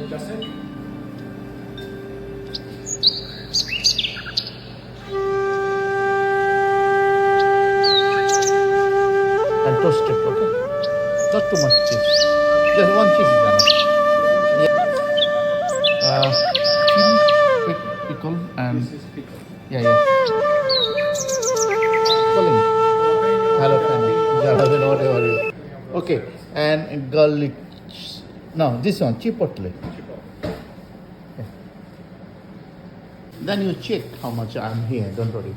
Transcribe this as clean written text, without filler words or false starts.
Justin? And toast it, okay? Not too much cheese. Just one cheese is enough. Yeah. Chili, pickle, and This is pickle. yeah. Calling jalapeno, whatever you. Okay, and garlic. No, this one chipotle. Then you check how much I'm here. Don't worry.